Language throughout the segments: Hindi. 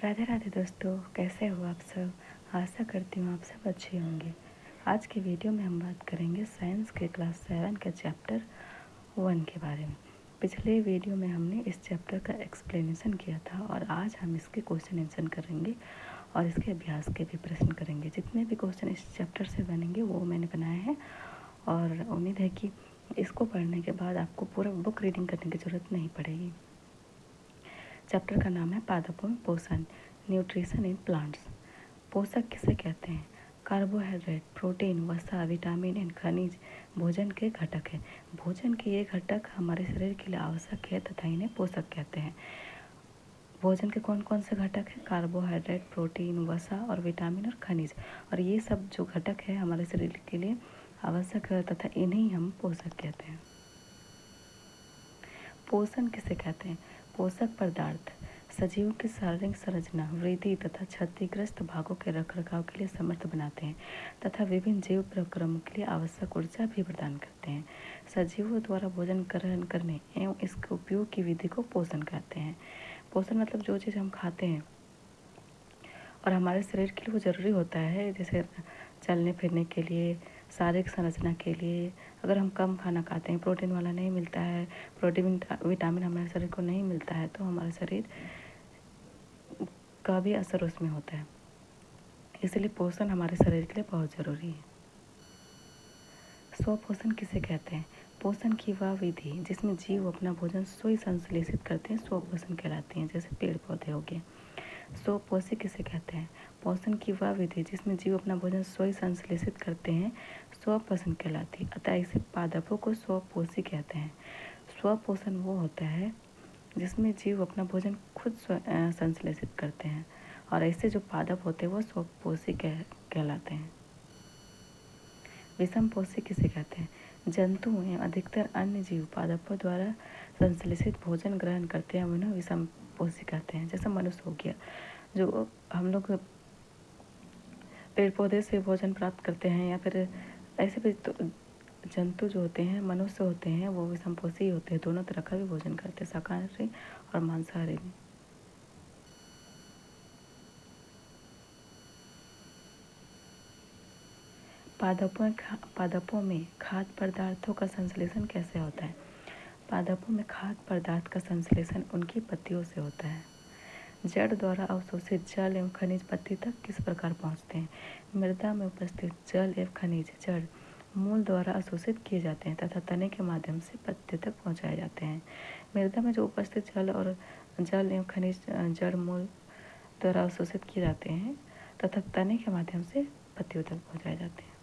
राधे राधे दोस्तों, कैसे हो आप सब। आशा करती हूँ आप सब अच्छे होंगे। आज की वीडियो में हम बात करेंगे साइंस के क्लास 7 के चैप्टर 1 के बारे में। पिछले वीडियो में हमने इस चैप्टर का एक्सप्लेनेशन किया था और आज हम इसके क्वेश्चन आंसर करेंगे और इसके अभ्यास के भी प्रश्न करेंगे। जितने भी क्वेश्चन इस चैप्टर से बनेंगे वो मैंने बनाए हैं और उम्मीद है कि इसको पढ़ने के बाद आपको पूरा बुक रीडिंग करने की ज़रूरत नहीं पड़ेगी। चैप्टर का नाम है पादपों में पोषण, न्यूट्रिशन इन प्लांट्स। पोषक किसे कहते हैं? कार्बोहाइड्रेट, प्रोटीन, वसा, विटामिन एंड खनिज भोजन के घटक हैं। भोजन के ये घटक हमारे शरीर के लिए आवश्यक है तथा इन्हें पोषक कहते हैं। भोजन के कौन कौन से घटक हैं? कार्बोहाइड्रेट, प्रोटीन, वसा और विटामिन और खनिज। और ये सब जो घटक है हमारे शरीर के लिए आवश्यक है तथा इन्हें हम पोषक कहते हैं। पोषण किसे कहते हैं? पोषक पदार्थ सजीवों की शारीरिक संरचना, वृद्धि तथा क्षतिग्रस्त भागों के रखरखाव के लिए समर्थ बनाते हैं तथा विभिन्न जीव प्रक्रमों के लिए आवश्यक ऊर्जा भी प्रदान करते हैं। सजीवों द्वारा भोजन ग्रहण करने एवं इसके उपयोग की विधि को पोषण कहते हैं। पोषण मतलब जो चीज़ हम खाते हैं और हमारे शरीर के लिए वो ज़रूरी होता है, जैसे चलने फिरने के लिए, शारीरिक संरचना के लिए। अगर हम कम खाना खाते हैं, प्रोटीन वाला नहीं मिलता है, प्रोटीन विटामिन हमारे शरीर को नहीं मिलता है, तो हमारे शरीर का भी असर उसमें होता है। इसलिए पोषण हमारे शरीर के लिए बहुत ज़रूरी है। स्वपोषण किसे कहते हैं? पोषण की वह विधि जिसमें जीव अपना भोजन स्वयं संश्लेषित करते हैं स्वपोषण कहलाती हैं, जैसे पेड़ पौधे हो गए। स्वपोषी किसे कहते हैं? पोषण की वह विधि जिसमें जीव अपना भोजन स्वयं संश्लेषित करते हैं स्वपोषण कहलाती है, अतः इसे पादपों को स्वपोषी कहते हैं। स्वपोषण वो होता है जिसमें जीव अपना भोजन खुद संश्लेषित करते हैं और ऐसे जो पादप होते हैं वो स्वपोषी कहलाते हैं। विषमपोषी किसे कहते हैं? जंतु एवं अधिकतर अन्य जीव पादपों द्वारा संश्लेषित भोजन ग्रहण करते हैं, उन्हें विषमपोषी कहते हैं। जैसे मनुष्य हो गया, जो हम लोग पेड़ पौधे से भोजन प्राप्त करते हैं, या फिर ऐसे भी तो जंतु जो होते हैं, मनुष्य होते हैं, वो विषमपोषी होते हैं। दोनों तरह का भी भोजन करते हैं, शाकाहारी और मांसाहारी भी। पादपों में खाद्य पदार्थों का संश्लेषण कैसे होता है? पादपों में खाद्य पदार्थ का संश्लेषण उनकी पत्तियों से होता है। जड़ द्वारा अवशोषित जल एवं खनिज पत्ती तक किस प्रकार पहुँचते हैं? मृदा में उपस्थित जल एवं खनिज जड़ मूल द्वारा अवशोषित किए जाते हैं तथा तने के माध्यम से पत्ती तक पहुँचाए जाते हैं। मृदा में जो उपस्थित जल एवं खनिज जड़ मूल द्वारा अवशोषित किए जाते हैं तथा तने के माध्यम से पत्तियों तक पहुँचाए जाते हैं।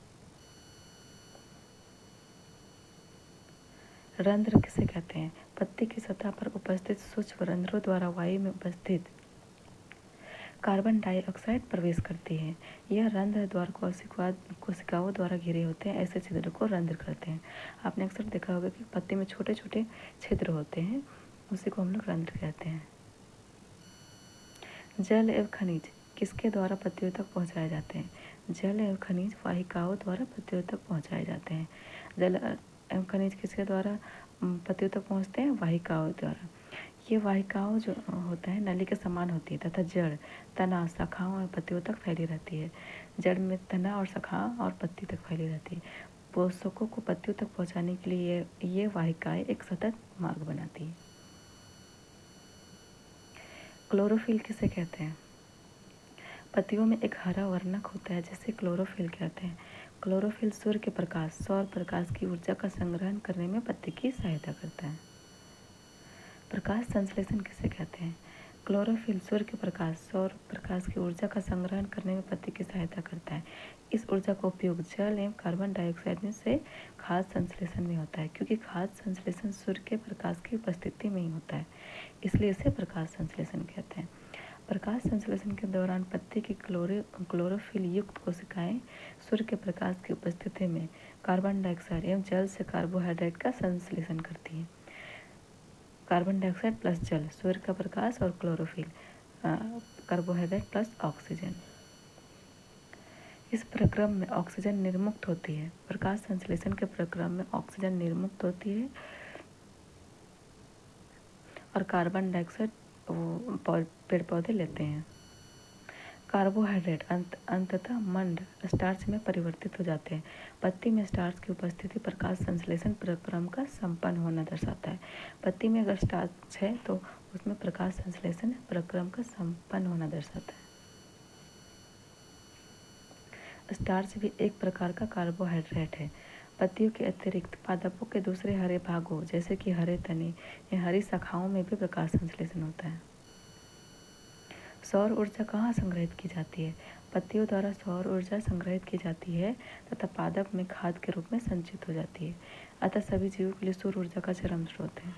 रंध्र किसे कहते हैं? पत्ती की सतह पर उपस्थित सूक्ष्म रंध्रों द्वारा वायु में उपस्थित कार्बन डाइऑक्साइड प्रवेश करती है। यह रंध्र द्वार कोशिकाओं द्वारा घिरे होते हैं। ऐसे छिद्र को रंध्र कहते हैं। आपने अक्सर देखा होगा कि पत्ती में छोटे छोटे छिद्र होते हैं, उसी को हम लोग रंध्र कहते हैं। जल एवं खनिज किसके द्वारा पत्तियों तक पहुँचाए जाते हैं? जल एवं खनिज वाहिकाओं द्वारा पत्तियों तक पहुँचाए जाते हैं। जल एवं खनिज किसके द्वारा पत्तियों तक पहुँचते हैं? वाहिकाओं द्वारा। ये वाहिकाओं जो होता है नली के समान होती है तथा जड़, तना, शाखाओं और पत्तियों तक फैली रहती है। जड़ में तना और शाखा और पत्ती तक फैली रहती है। पोषकों को पत्तियों तक पहुँचाने के लिए ये वाहिकाएं एक सतत मार्ग बनाती है। क्लोरोफिल किसे कहते हैं? पत्तियों में एक हरा वर्णक होता है जिसे क्लोरोफिल कहते हैं। क्लोरोफिल सूर्य के प्रकाश, सौर प्रकाश की ऊर्जा का संग्रहण करने में पत्ती की सहायता करता है। प्रकाश संश्लेषण किसे कहते हैं? क्लोरोफिल सूर्य के प्रकाश, सौर प्रकाश की ऊर्जा का संग्रहण करने में पत्ती की सहायता करता है। इस ऊर्जा का उपयोग जल एवं कार्बन डाइऑक्साइड में से खाद्य संश्लेषण में होता है, क्योंकि खाद्य संश्लेषण सूर्य के प्रकाश की उपस्थिति में ही होता है, इसलिए इसे प्रकाश संश्लेषण कहते हैं। प्रकाश संश्लेषण के दौरान पत्ती की क्लोरोफिल युक्त कोशिकाएं सूर्य के प्रकाश की उपस्थिति में कार्बन डाइऑक्साइड एवं जल से कार्बोहाइड्रेट का संश्लेषण करती हैं। कार्बन डाइऑक्साइड प्लस जल, सूर्य का प्रकाश और क्लोरोफिल, कार्बोहाइड्रेट प्लस ऑक्सीजन। इस प्रक्रम में ऑक्सीजन निर्मुक्त होती है। प्रकाश संश्लेषण के प्रक्रम में ऑक्सीजन निर्मुक्त होती है और कार्बन डाइऑक्साइड पेड़ पौधे लेते हैं। कार्बोहाइड्रेट अंततः मंड स्टार्च में परिवर्तित हो जाते हैं। पत्ती में स्टार्च की उपस्थिति प्रकाश संश्लेषण प्रक्रम का संपन्न होना दर्शाता है। पत्ती में अगर स्टार्च है तो उसमें प्रकाश संश्लेषण प्रक्रम का संपन्न होना दर्शाता है। स्टार्च भी एक प्रकार का कार्बोहाइड्रेट है। पत्तियों के अतिरिक्त पादपों के दूसरे हरे भागों जैसे कि हरे तने या हरी शाखाओं में भी प्रकाश संश्लेषण होता है। सौर ऊर्जा कहाँ संग्रहित की जाती है? पत्तियों द्वारा सौर ऊर्जा संग्रहित की जाती है तथा पादप में खाद के रूप में संचित हो जाती है। अतः सभी जीवों के लिए सौर ऊर्जा का चरम स्रोत है।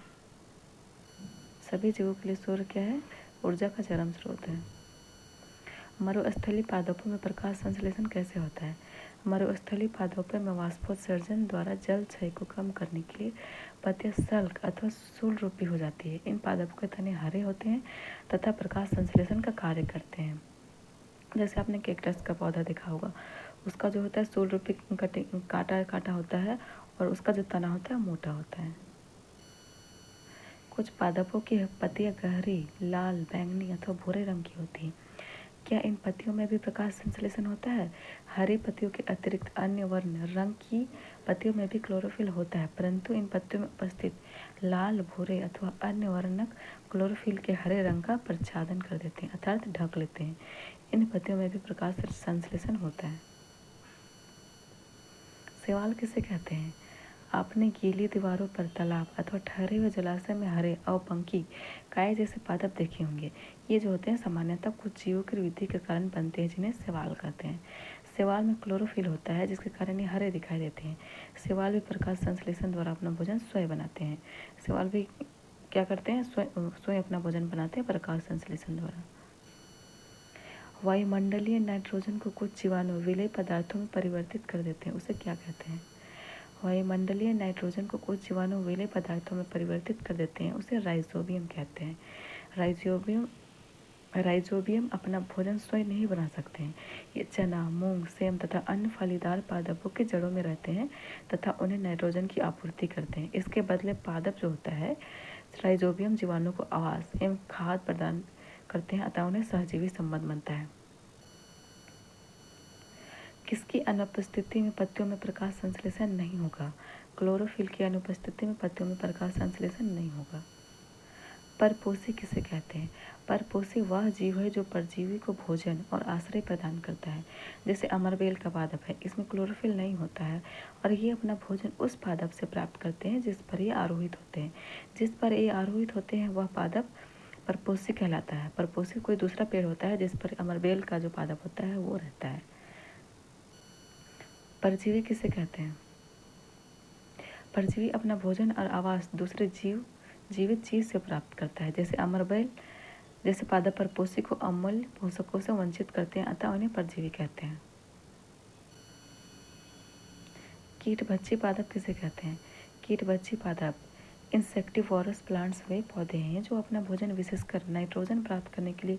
सभी जीवों के लिए सौर क्या है? ऊर्जा का चरम स्रोत है। मरुस्थलीय पादपों में प्रकाश संश्लेषण कैसे होता है? मरुस्थलीय पादपों में वाष्पोत्सर्जन द्वारा जल क्षय को कम करने के लिए पत्तियां सल्क अथवा शूल रूपी हो जाती है। इन पादपों के तने हरे होते हैं तथा प्रकाश संश्लेषण का कार्य करते हैं। जैसे आपने कैक्टस का पौधा देखा होगा, उसका जो होता है शूल रूपी काटा होता है और उसका जो तना होता है मोटा होता है। कुछ पादपों की पत्तियां गहरी लाल, बैंगनी अथवा भूरे रंग की होती हैं। क्या इन पत्तियों में भी प्रकाश संश्लेषण होता है? हरी पत्तियों के अतिरिक्त अन्य वर्ण रंग की पत्तियों में भी क्लोरोफिल होता है, परंतु इन पत्तियों में उपस्थित लाल, भूरे अथवा अन्य वर्णक क्लोरोफिल के हरे रंग का प्रच्छादन कर देते हैं अर्थात ढक लेते हैं। इन पत्तियों में भी प्रकाश संश्लेषण होता है। शैवाल किसे कहते हैं? आपने गीली दीवारों पर तालाब अथवा ठहरे हुए जलाशय में हरे अवपंखी काय जैसे पादप देखे होंगे। ये जो होते हैं सामान्यतः कुछ जीवों की वृद्धि के कारण बनते हैं जिन्हें शैवाल कहते हैं। शैवाल में क्लोरोफिल होता है जिसके कारण ये हरे दिखाई देते हैं। शैवाल भी प्रकाश संश्लेषण द्वारा अपना भोजन स्वयं बनाते हैं। शैवाल भी क्या करते हैं? स्वयं अपना भोजन बनाते हैं प्रकाश संश्लेषण द्वारा। वायुमंडलीय नाइट्रोजन को कुछ जीवाणु विलेय पदार्थों में परिवर्तित कर देते हैं, उसे क्या कहते हैं? वायुमंडलीय नाइट्रोजन को कुछ जीवाणु विलेय पदार्थों में परिवर्तित कर देते हैं, उसे राइजोबियम कहते हैं। राइजोबियम अपना भोजन स्वयं नहीं बना सकते हैं। ये चना, मूंग, सेम तथा अन्य फलीदार पादपों के जड़ों में रहते हैं तथा उन्हें नाइट्रोजन की आपूर्ति करते हैं। इसके बदले पादप जो होता है राइजोबियम जीवाणु को आवास एवं खाद प्रदान करते हैं, अतः उन्हें सहजीवी संबंध बनता है। किसकी अनुपस्थिति में पत्तियों में प्रकाश संश्लेषण नहीं होगा? क्लोरोफिल की अनुपस्थिति में पत्तियों में प्रकाश संश्लेषण नहीं होगा। परपोषी किसे कहते हैं? परपोषी वह जीव है जो परजीवी को भोजन और आश्रय प्रदान करता है। जैसे अमरबेल का पादप है, इसमें क्लोरोफिल नहीं होता है और ये अपना भोजन उस पादप से प्राप्त करते हैं जिस पर ये आरोहित होते हैं। जिस पर ये आरोहित होते हैं वह पादप परपोषी कहलाता है। परपोषी कोई दूसरा पेड़ होता है जिस पर अमरबेल का जो पादप होता है वो रहता है। परजीवी किसे कहते हैं? परजीवी अपना भोजन और आवास दूसरे जीवित चीज से प्राप्त करता है। जैसे अमरबेल जैसे पादप परपोषी को अमूल्य पोषकों से वंचित करते हैं, अतः उन्हें परजीवी कहते हैं। कीटभक्षी पादप किसे कहते हैं? कीटभक्षी पादप इंसेक्टिवोरस प्लांट्स वे पौधे हैं जो अपना भोजन विशेषकर नाइट्रोजन प्राप्त करने के लिए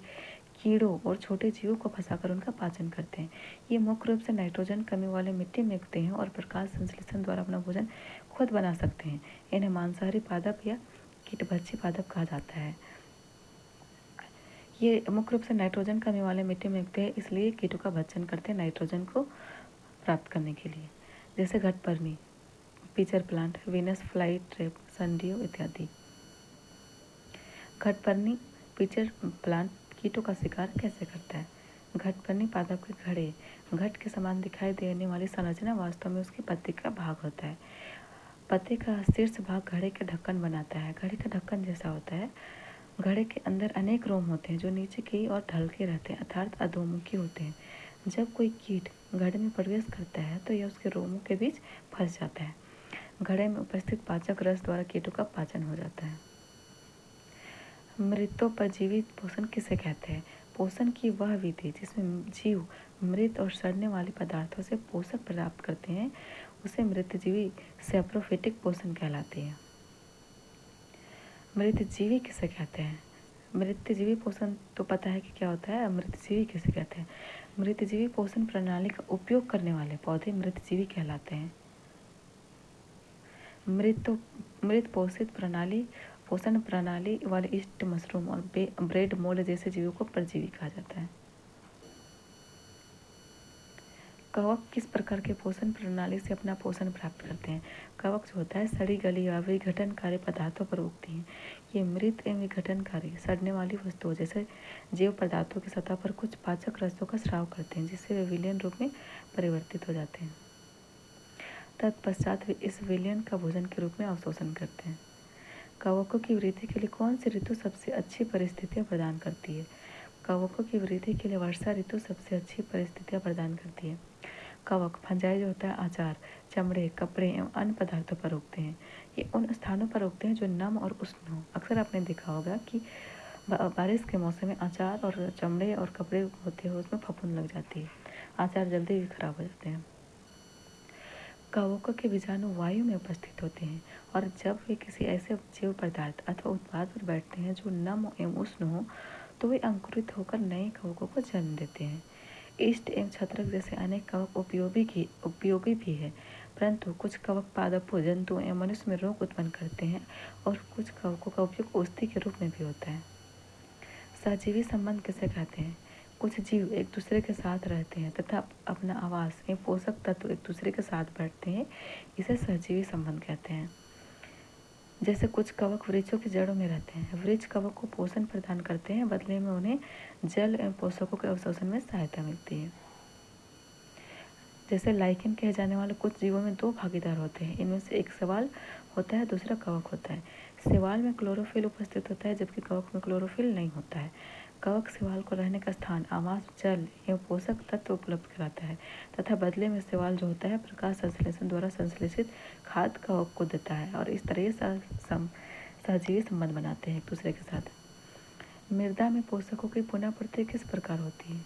कीड़ों और छोटे जीवों को फंसाकर उनका पाचन करते हैं। ये मुख्य रूप से नाइट्रोजन कमी वाले मिट्टी में उगते हैं और प्रकाश संश्लेषण द्वारा अपना भोजन खुद बना सकते हैं। इन्हें मांसाहारी पादप या कीटभक्षी पादप कहा जाता है। ये मुख्य रूप से नाइट्रोजन कमी वाले मिट्टी में उगते हैं, इसलिए कीटों का भक्षण करते हैं नाइट्रोजन को प्राप्त करने के लिए। जैसे घटपर्णी, pitcher plant, Venus fly trap, sundew इत्यादि। घटपर्णी पिचर प्लांट कीटों का शिकार कैसे करता है? घटपर्णी पादप के घड़े घट के समान दिखाई देने वाली संरचना वास्तव में उसकी पत्ती का भाग होता है। पत्ती का शीर्ष भाग घड़े के ढक्कन बनाता है। घड़े का ढक्कन जैसा होता है। घड़े के अंदर अनेक रोम होते हैं जो नीचे की ओर ढलके रहते हैं अर्थात अधोमुखी होते हैं। जब कोई कीट घड़े में प्रवेश करता है तो यह उसके रोमों के बीच फंस जाता है। घड़े में उपस्थित पाचक रस द्वारा कीटों का पाचन हो जाता है। मृतोपजीवी पोषण किसे कहते हैं? पोषण की वह विधि जिसमें जीव मृत और सड़ने वाले पदार्थों से पोषक प्राप्त करते हैं उसे मृतजीवी सैप्रोफिटिक पोषण कहलाती है। मृतजीवी किसे कहते हैं? मृतजीवी पोषण तो पता है कि क्या होता है। मृतजीवी किसे कहते हैं? मृतजीवी पोषण प्रणाली का उपयोग करने वाले पौधे मृतजीवी कहलाते हैं। मृत पोषण प्रणाली वाले ईस्ट मशरूम और ब्रेड मोल्ड जैसे जीवों को परजीवी कहा जाता है। कवक किस प्रकार के पोषण प्रणाली से अपना पोषण प्राप्त करते हैं? कवक जो होता है सड़ी गली या विघटनकारी पदार्थों पर उगती हैं। ये मृत एवं विघटनकारी सड़ने वाली वस्तुओं जैसे जैव पदार्थों की सतह पर कुछ पाचक रसों का स्राव करते हैं, जिससे वे विलयन रूप में परिवर्तित हो जाते हैं। तत्पश्चात वे इस विलयन का भोजन के रूप में अवशोषण करते हैं। कवकों की वृद्धि के लिए कौन सी ऋतु सबसे अच्छी परिस्थितियां प्रदान करती है? कवकों की वृद्धि के लिए वर्षा ऋतु सबसे अच्छी परिस्थितियां प्रदान करती है। कवक फंजाई जो होता है अचार, चमड़े, कपड़े एवं अन्य पदार्थों पर उगते हैं। ये उन स्थानों पर उगते हैं जो नम और उष्ण हो। अक्सर आपने देखा होगा कि बारिश के मौसम में अचार और चमड़े और कपड़े होते हैं उसमें फफूंद लग जाती है, अचार जल्दी भी खराब हो जाते हैं। कवकों के बीजाणु वायु में उपस्थित होते हैं और जब वे किसी ऐसे जैव पदार्थ अथवा उत्पाद पर बैठते हैं जो नम एवं उष्ण हो तो वे अंकुरित होकर नए कवकों को जन्म देते हैं। ईस्ट एवं छत्रक जैसे अनेक कवक उपयोगी भी है, परंतु कुछ कवक पादपों, जंतुओं एवं मनुष्य में रोग उत्पन्न करते हैं और कुछ कवकों का उपयोग औषधि के रूप में भी होता है। सहजीवी संबंध किसे कहते हैं? कुछ जीव एक दूसरे के साथ रहते हैं तथा अपना आवास एवं पोषक तत्व एक दूसरे के साथ बैठते हैं, इसे सहजीवी संबंध कहते हैं। जैसे कुछ कवक वृक्षों की जड़ों में रहते हैं। वृक्ष कवक को पोषण प्रदान करते हैं, बदले में उन्हें जल एवं पोषकों के अवशोषण में सहायता मिलती है। जैसे लाइकेन कहे जाने वाले कुछ जीवों में दो भागीदार होते हैं। इनमें से एक शैवाल होता है, दूसरा कवक होता है। शैवाल में क्लोरोफिल उपस्थित होता है जबकि कवक में क्लोरोफिल नहीं होता है। कवक शैवाल को रहने का स्थान, आवास, जल एवं पोषक तत्व उपलब्ध कराता है तथा बदले में शैवाल जो होता है प्रकाश संश्लेषण द्वारा संश्लेषित खाद्य कवक को देता है और इस तरह सहजीवी संबंध बनाते हैं एक दूसरे के साथ। मृदा में पोषकों की पुनःपूर्ति किस प्रकार होती है?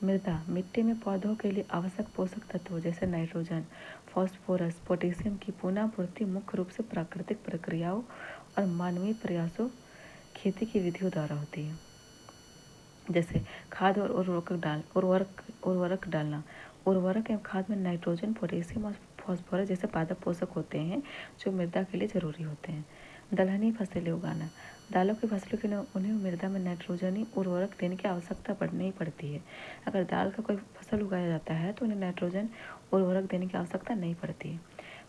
मृदा मिट्टी में पौधों के लिए आवश्यक पोषक तत्वों जैसे नाइट्रोजन, फास्फोरस, पोटेशियम की पुनःपूर्ति मुख्य रूप से प्राकृतिक प्रक्रियाओं और मानवीय प्रयासों, खेती की विधियों द्वारा होती है। जैसे खाद और उर्वरक डालना। उर्वरक एवं खाद में नाइट्रोजन, पोटेशियम और फास्फोरस जैसे पादप पोषक होते हैं जो मृदा के लिए जरूरी होते हैं। दलहनी फसलें उगाना। दालों की फसलों के लिए उन्हें मृदा में नाइट्रोजनी उर्वरक देने की आवश्यकता नहीं पड़ती है। अगर दाल का कोई फसल उगाया जाता है तो उन्हें नाइट्रोजन उर्वरक देने की आवश्यकता नहीं पड़ती है।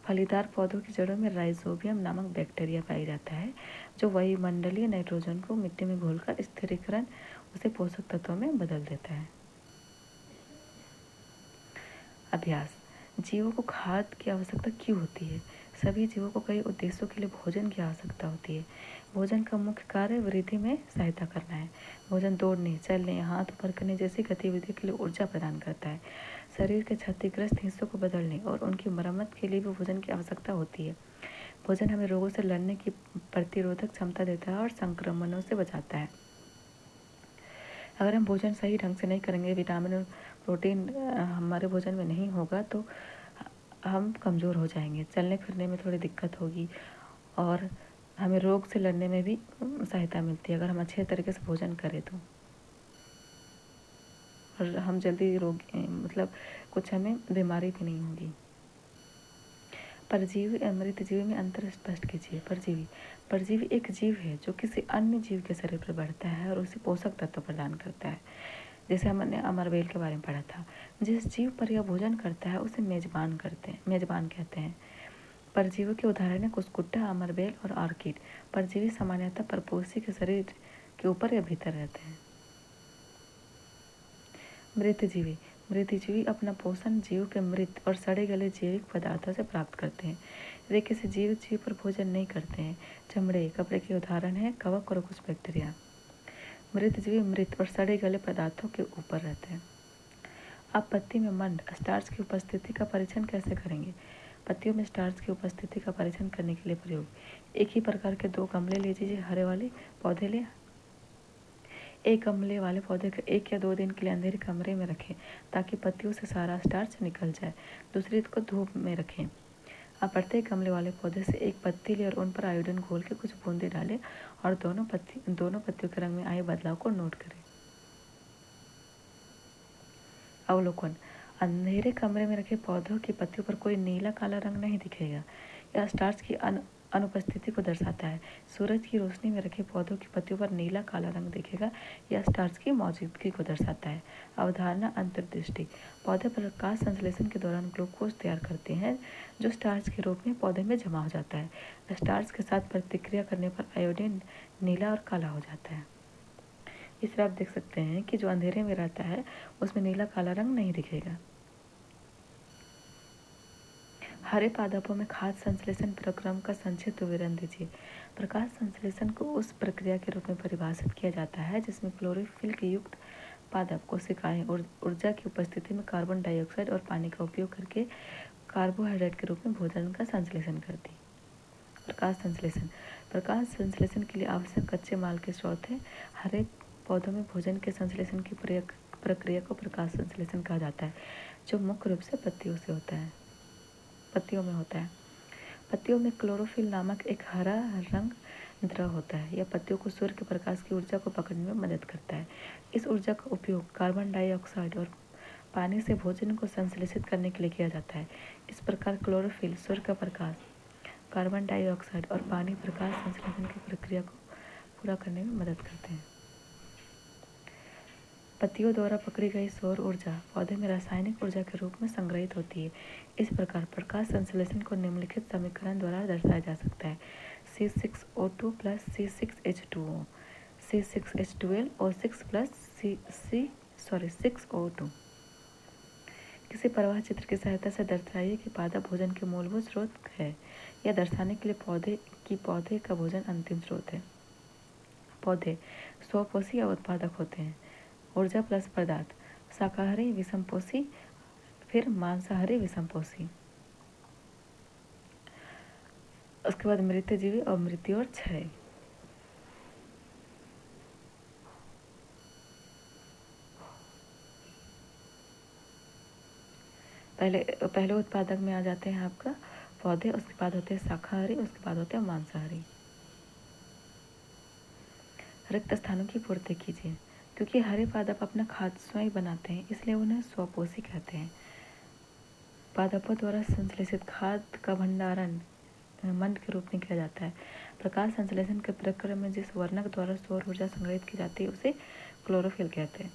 फलीदार पौधों की जड़ों में राइजोबियम नामक बैक्टीरिया पाया जाता है जो वायुमंडलीय नाइट्रोजन को मिट्टी में घोलकर स्थिरीकरण उसे पोषक तत्वों में बदल देता है। अभ्यास। जीवों को खाद्य की आवश्यकता क्यों होती है? सभी जीवों को कई उद्देश्यों के लिए भोजन की आवश्यकता होती है। भोजन का मुख्य कार्य वृद्धि में सहायता करना है। भोजन दौड़ने, चलने, हाथ ऊपर करने जैसी गतिविधियों के लिए ऊर्जा प्रदान करता है। शरीर के क्षतिग्रस्त हिस्सों को बदलने और उनकी मरम्मत के लिए भी भोजन की आवश्यकता होती है। भोजन हमें रोगों से लड़ने की प्रतिरोधक क्षमता देता है और संक्रमणों से बचाता है। अगर हम भोजन सही ढंग से नहीं करेंगे, विटामिन और प्रोटीन हमारे भोजन में नहीं होगा तो हम कमज़ोर हो जाएंगे, चलने फिरने में थोड़ी दिक्कत होगी और हमें रोग से लड़ने में भी सहायता मिलती है अगर हम अच्छे तरीके से भोजन करें तो। और हम जल्दी मतलब कुछ हमें बीमारी भी नहीं होगी। परजीवी और मृतजीवी में अंतर स्पष्ट कीजिए। परजीवी एक जीव है जो किसी अन्य जीव के शरीर पर बढ़ता है और उसे पोषक तत्व प्रदान करता है। जैसे हमने अमरबेल के बारे में पढ़ा था। जिस जीव पर यह भोजन करता है उसे मेजबान कहते हैं। परजीवी के उदाहरण है कुस्कुट्टा, अमरबेल और ऑर्किड। परजीवी सामान्यतः परपोषी के शरीर के ऊपर या भीतर रहते हैं। मृतजीवी अपना पोषण जीव के मृत और सड़े गले जैविक पदार्थों से प्राप्त करते हैं। वे किसी जीवित जीव पर भोजन नहीं करते हैं। चमड़े, कपड़े के उदाहरण है कवक और कुछ बैक्टीरिया। मृतजीवी मृत और सड़े गले पदार्थों के ऊपर रहते हैं। आप पत्ती में मंड, स्टार्च की उपस्थिति का परीक्षण कैसे करेंगे? पत्तियों में स्टार्च की उपस्थिति का परीक्षण करने के लिए प्रयोग। एक ही प्रकार के 2 गमले ले लीजिए। हरे वाले पौधे लें। एक गमले वाले पौधे को 1 या 2 दिन के लिए अंधेरे कमरे में रखें ताकि पत्तियों से सारा स्टार्च निकल जाए। दूसरी को धूप में रखें। आप प्रत्येक गमले वाले पौधे से एक पत्ती लें और उन पर आयोडीन घोल के कुछ बूंदे डालें और दोनों पत्तियों के रंग में आए बदलाव को नोट करें। अवलोकन। अंधेरे कमरे में रखे पौधों की पत्तियों पर कोई नीला काला रंग नहीं दिखेगा। यह स्टार्च की अनुपस्थिति को दर्शाता है। सूरज की रोशनी में रखे पौधों की पत्तियों पर नीला काला रंग दिखेगा, यह स्टार्च की मौजूदगी को दर्शाता है। अवधारणा अंतर्दृष्टि, पौधे प्रकाश संश्लेषण के दौरान ग्लूकोज तैयार करते हैं जो स्टार्च के रूप में पौधे में जमा हो जाता है। स्टार्च के साथ प्रतिक्रिया करने पर आयोडीन नीला और काला हो जाता है। इस तरह आप देख सकते हैं कि जो अंधेरे में रहता है उसमें नीला काला रंग नहीं दिखेगा। हरे पादपों में खाद्य संश्लेषण प्रक्रम का संक्षिप्त विवरण दीजिए। प्रकाश संश्लेषण को उस प्रक्रिया के रूप में परिभाषित किया जाता है जिसमें क्लोरोफिल के युक्त पादप कोशिकाएं ऊर्जा की उपस्थिति में कार्बन डाइऑक्साइड और पानी का उपयोग करके कार्बोहाइड्रेट के रूप में भोजन का संश्लेषण करती। प्रकाश संश्लेषण के लिए आवश्यक कच्चे माल के स्रोत है। हरे पौधों में भोजन के संश्लेषण की प्रक्रिया को प्रकाश संश्लेषण कहा जाता है, जो मुख्य रूप से पत्तियों में होता है। पत्तियों में क्लोरोफिल नामक एक हरा रंग द्रव होता है। यह पत्तियों को सूर्य के प्रकाश की ऊर्जा को पकड़ने में मदद करता है। इस ऊर्जा का उपयोग कार्बन डाइऑक्साइड और पानी से भोजन को संश्लेषित करने के लिए किया जाता है। इस प्रकार क्लोरोफिल, सूर्य का प्रकाश, कार्बन डाइऑक्साइड और पानी प्रकाश संश्लेषण की प्रक्रिया को पूरा करने में मदद करते हैं। पत्तियों द्वारा पकड़ी गई सौर ऊर्जा पौधे में रासायनिक ऊर्जा के रूप में संग्रहित होती है। इस प्रकार प्रकाश संश्लेषण को निम्नलिखित समीकरण द्वारा दर्शाया जा सकता है। C6O2 plus C6H2O, C6H12 O6 plus C6O2। किसी प्रवाह चित्र की सहायता से दर्शाइए कि पादप भोजन के मूलभूत स्रोत है। यह दर्शाने के लिए पौधे का भोजन अंतिम स्रोत है। पौधे स्वपोषी या उत्पादक होते हैं। ऊर्जा प्लस पदार्थ, शाकाहारी विषमपोषी, फिर मांसाहारी विषमपोषी, उसके बाद मृतजीवी और मृत्यु और क्षय। पहले उत्पादक में आ जाते हैं आपका पौधे, उसके बाद होते हैं शाकाहारी, उसके बाद होते हैं मांसाहारी। रिक्त स्थानों की पूर्ति कीजिए। क्योंकि हरे पादप अपना खाद्य स्वयं बनाते हैं, इसलिए उन्हें स्वपोषी कहते हैं। पादपों द्वारा संश्लेषित खाद्य का भंडारण मंड के रूप में किया जाता है। प्रकाश संश्लेषण के प्रक्रिया में जिस वर्णक द्वारा सौर ऊर्जा संग्रहित की जाती है उसे क्लोरोफिल कहते हैं।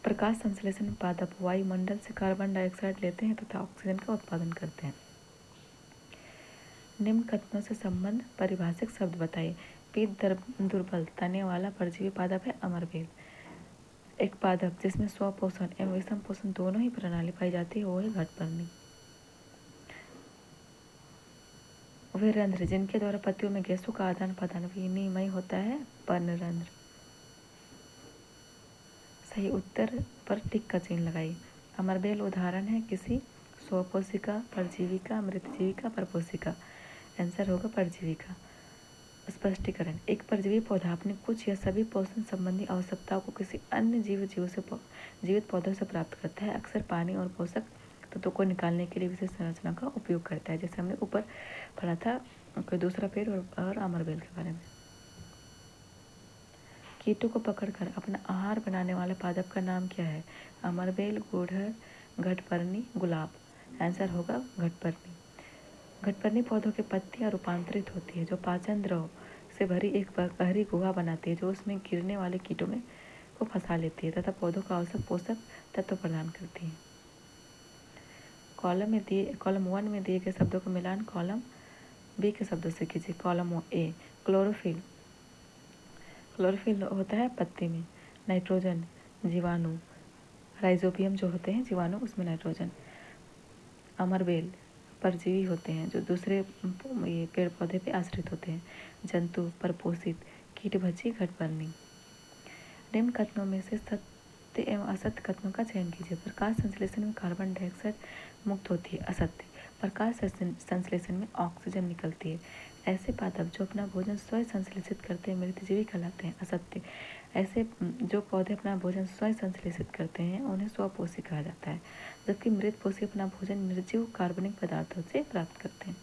प्रकाश संश्लेषण में पादप वायुमंडल से कार्बन डाइऑक्साइड लेते हैं तथा ऑक्सीजन का उत्पादन करते हैं। निम्न कथनों से संबंध परिभाषिक शब्द बताइए। पीत दुर्बल तने वाला परजीवी पादप है अमरबेल। एक पादप जिसमें स्वपोषण एवं विषम पोषण दोनों ही प्रणाली पाई जाती है वो है घटपर्णी। वे रंध्र जिनके द्वारा पत्तियों में गैसों का आदान प्रदान विनिमय होता है पर्णरंध्र। सही उत्तर पर टिक का चिन्ह लगाइए। अमरबेल उदाहरण है किसी स्वपोषिका, परजीविका, मृतजीविका, परपोषिका। आंसर होगा परजीविका। स्पष्टीकरण, एक परजीवी पौधा अपने कुछ या सभी पोषण संबंधी आवश्यकताओं को किसी अन्य जीवित पौधों से प्राप्त करता है। अक्सर पानी और पोषक तत्वों को निकालने के लिए विशेष संरचना का उपयोग करता है। जैसे हमने ऊपर पढ़ा था कोई दूसरा पेड़ और अमरबेल के बारे में। कीटों को पकड़कर अपना आहार बनाने वाले पादप का नाम क्या है? अमरबेल, गुड़हल, घटपर्णी, गुलाब। आंसर होगा घटपर्णी। घटपर्णी पौधों की पत्तियां रूपांतरित होती है जो पाचन द्रव से भरी एक गहरी गुहा बनाती है जो उसमें गिरने वाले कीटों में को फंसा लेती है तथा पौधों को आवश्यक पोषक तत्व प्रदान करती है। कॉलम 1 में दिए गए शब्दों का मिलान कॉलम बी के शब्दों से कीजिए। Column A, chlorophyll. क्लोरोफिल होता है पत्ती में। नाइट्रोजन, जीवाणु। राइजोबियम जो होते हैं जीवाणु, उसमें नाइट्रोजन। अमरबेल, परजीवी होते हैं जो दूसरे ये पेड़ पौधे पे आश्रित होते हैं। जंतु, परपोषित, कीटभक्षी, घटपर्णी। निम्न कथनों में से सत्य एवं असत्य कथनों का चयन कीजिए। प्रकाश संश्लेषण में कार्बन डाइऑक्साइड मुक्त होती है, असत्य। प्रकाश संश्लेषण में ऑक्सीजन निकलती है। ऐसे पादप जो अपना भोजन स्वयं संश्लेषित करते हैं मृतजीवी कहलाते हैं, असत्य। ऐसे जो पौधे अपना भोजन स्वयं संश्लेषित करते हैं उन्हें स्वपोषी कहा जाता है, जबकि मृतपोषी अपना भोजन निर्जीव कार्बनिक पदार्थों से प्राप्त करते हैं।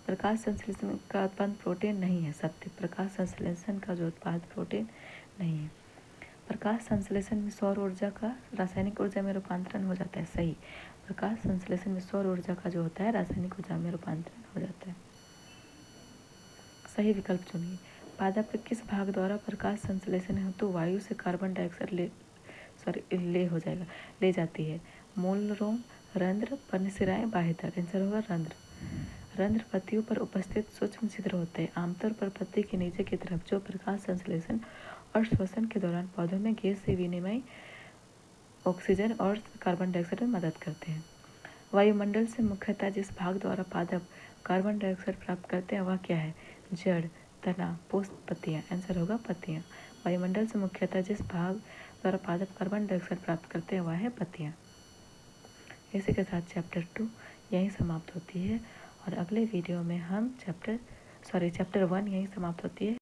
प्रकाश संश्लेषण का उत्पाद प्रोटीन नहीं है, सत्य। प्रकाश संश्लेषण का जो उत्पाद प्रोटीन नहीं है। प्रकाश संश्लेषण में सौर ऊर्जा का रासायनिक ऊर्जा में रूपांतरण हो जाता है, सही। प्रकाश संश्लेषण में सौर ऊर्जा का जो होता है रासायनिक ऊर्जा में रूपांतरण हो जाता है। सही विकल्प चुनिए। पादप के किस भाग द्वारा प्रकाश संश्लेषण हेतु वायु से कार्बन डाइऑक्साइड ले जाती है? मूल रोम, रंध्र, पर्णशिराएं, बाह्यतक। आंसर होगा रंध्र। रंध्र पत्तियों पर उपस्थित सूक्ष्म छिद्र होते हैं। आमतौर पर पत्ती के नीचे की तरफ, जो प्रकाश संश्लेषण और श्वसन के दौरान पौधों में गैस से विनिमय ऑक्सीजन और कार्बन डाइऑक्साइड में मदद करते हैं। वायुमंडल से मुख्यतः जिस भाग द्वारा पादप कार्बन डाइऑक्साइड प्राप्त करते हैं वह क्या है? जड़, तना, पुष्प, पत्तियां। आंसर होगा पत्तियां। वायुमंडल से मुख्यतः जिस भाग द्वारा पादप कार्बन डाइऑक्साइड प्राप्त करते हैं वह है पत्तियां। इसी के साथ चैप्टर 2 यहीं समाप्त होती है और अगले वीडियो में हम चैप्टर 1 यहीं समाप्त होती है।